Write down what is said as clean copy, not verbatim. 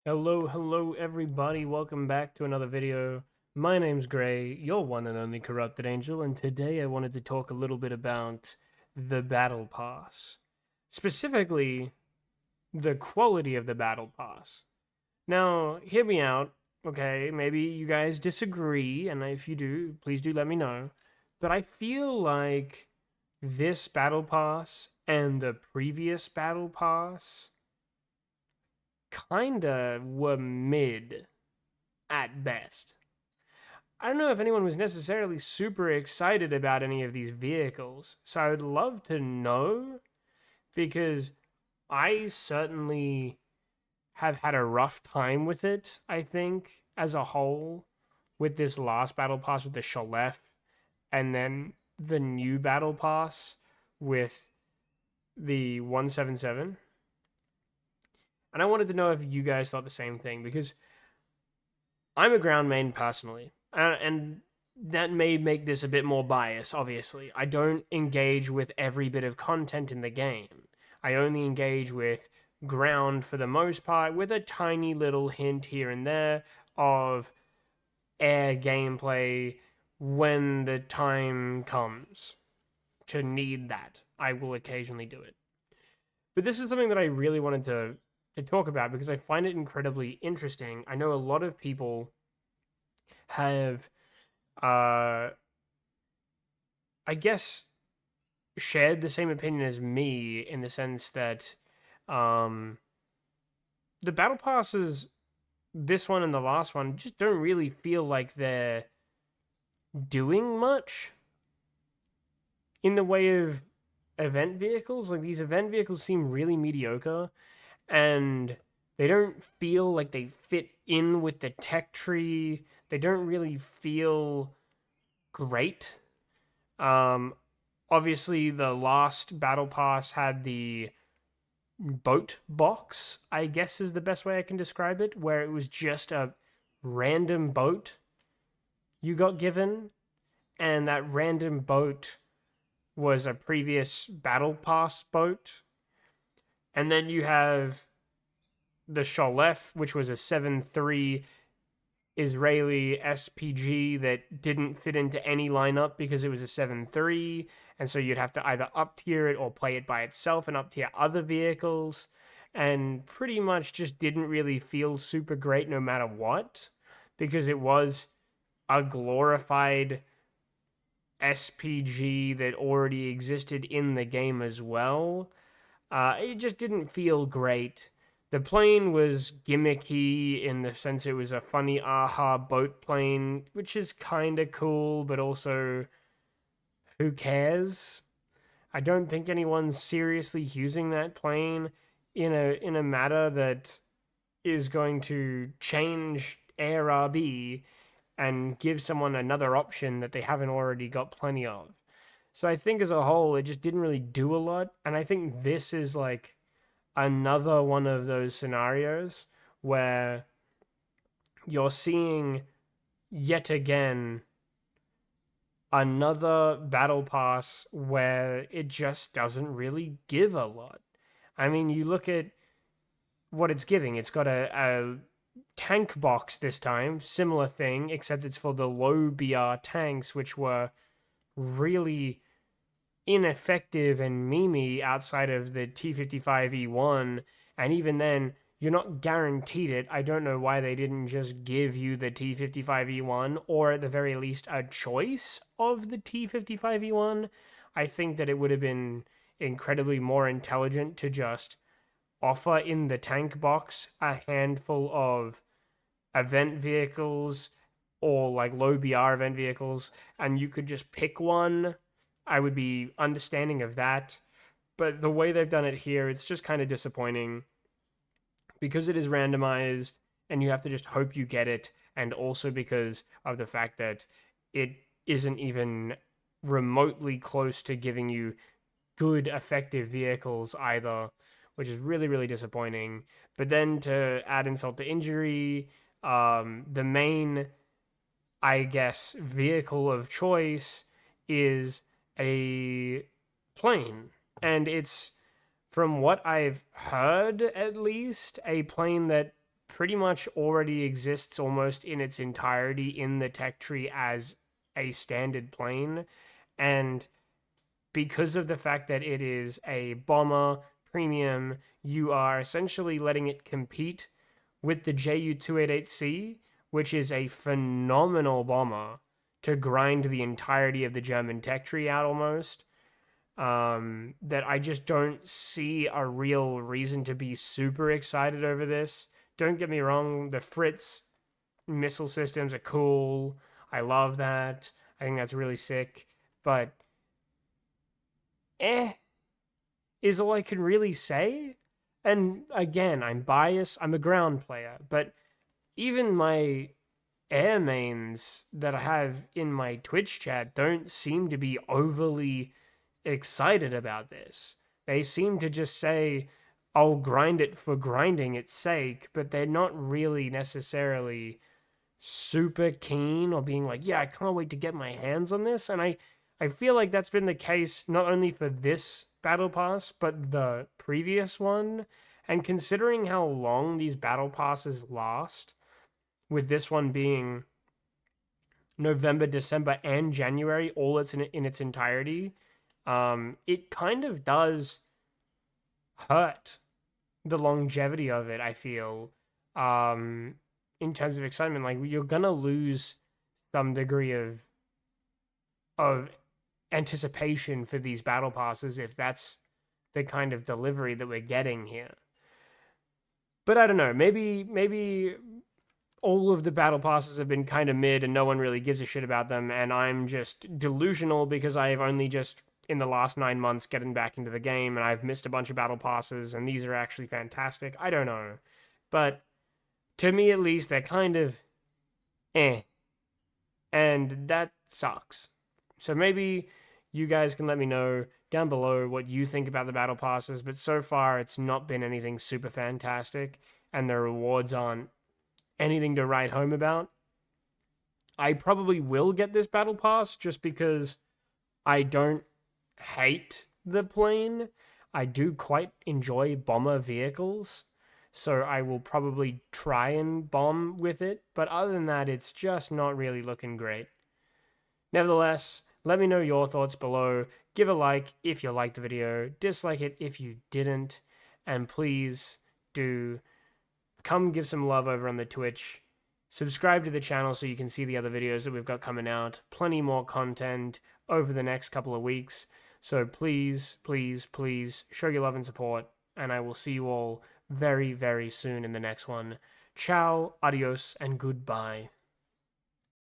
Hello everybody, welcome back to another video. My name's Gray, your one and only corrupted angel, and today I wanted to talk a little bit about the Battle Pass. Specifically, the quality of the Battle Pass. Now, hear me out, okay? Maybe you guys disagree, and if you do, please do let me know. But I feel like this Battle Pass and the previous Battle Pass kinda were mid at best. I don't know if anyone was necessarily super excited about any of these vehicles, so I would love to know because I certainly have had a rough time with it, I think, as a whole, with this last battle pass with the Shalef and then the new battle pass with the 177. And I wanted to know if you guys thought the same thing because I'm a ground main personally, and that may make this a bit more biased, obviously. I don't engage with every bit of content in the game. I only engage with ground for the most part, with a tiny little hint here and there of air gameplay when the time comes to need that. I will occasionally do it. But this is something that I really wanted to talk about because I find it incredibly interesting. I know a lot of people have uh I guess shared the same opinion as me in the sense that um the battle passes, this one and the last one, just don't really feel like they're doing much in the way of event vehicles. Like, these event vehicles seem really mediocre, and they don't feel like they fit in with the tech tree. They don't really feel great. Um, Obviously, the last battle pass had the boat box, I guess is the best way I can describe it, where it was just a random boat you got given, and that random boat was a previous battle pass boat. And then you have the Shalef, which was a 7-3 Israeli SPG that didn't fit into any lineup because it was a 7-3, and so you'd have to either up tier it or play it by itself and up tier other vehicles, and pretty much just didn't really feel super great no matter what, because it was a glorified SPG that already existed in the game as well. It just didn't feel great. The plane was gimmicky in the sense it was a funny aha boat plane, which is kind of cool, but also who cares? I don't think anyone's seriously using that plane in a matter that is going to change Air RB and give someone another option that they haven't already got plenty of. So I think as a whole, it just didn't really do a lot. And I think this is like another one of those scenarios where you're seeing yet again another battle pass where it just doesn't really give a lot. I mean, you look at what it's giving. It's got a tank box this time, similar thing, except it's for the low BR tanks, which were really ineffective and memey outside of the T55E1. And even then, you're not guaranteed it. I don't know why they didn't just give you the T55E1, or at the very least a choice of the T55E1. I think that it would have been incredibly more intelligent to just offer in the tank box a handful of event vehicles or like low BR event vehicles, and you could just pick one. I would be understanding of that. But the way they've done it here, it's just kind of disappointing because it is randomized and you have to just hope you get it. And also because of the fact that it isn't even remotely close to giving you good, effective vehicles either, which is really, really disappointing. But then to add insult to injury, the main, I guess, vehicle of choice is a plane. And it's, from what I've heard at least, a plane that pretty much already exists almost in its entirety in the tech tree as a standard plane. And because of the fact that it is a bomber premium, you are essentially letting it compete with the Ju-288C, which is a phenomenal bomber to grind the entirety of the German tech tree out almost. That I just don't see a real reason to be super excited over this. Don't get me wrong, the Fritz missile systems are cool. I love that. I think that's really sick. But is all I can really say. And again, I'm biased. I'm a ground player, but even my air mains that I have in my Twitch chat don't seem to be overly excited about this. They seem to just say, I'll grind it for grinding its sake, but they're not really necessarily super keen or being like, yeah, I can't wait to get my hands on this. And I feel like that's been the case not only for this Battle Pass, but the previous one. And considering how long these Battle Passes last, with this one being November, December, and January, all it's in its entirety, it kind of does hurt the longevity of it, I feel, in terms of excitement. Like, you're gonna lose some degree of anticipation for these battle passes if that's the kind of delivery that we're getting here. But I don't know, maybe all of the battle passes have been kind of mid and no one really gives a shit about them, and I'm just delusional because I've only just in the last 9 months getting back into the game and I've missed a bunch of battle passes and these are actually fantastic. I don't know. But to me at least, they're kind of and that sucks. So maybe you guys can let me know down below what you think about the battle passes, but so far it's not been anything super fantastic, and the rewards aren't anything to write home about. I probably will get this battle pass just because I don't hate the plane. I do quite enjoy bomber vehicles, so I will probably try and bomb with it, but other than that, it's just not really looking great. Nevertheless, let me know your thoughts below. Give a like if you liked the video, dislike it if you didn't, and please do come give some love over on the Twitch. Subscribe to the channel so you can see the other videos that we've got coming out. Plenty more content over the next couple of weeks. So please, please, please show your love and support, and I will see you all very, very soon in the next one. Ciao, adios, and goodbye.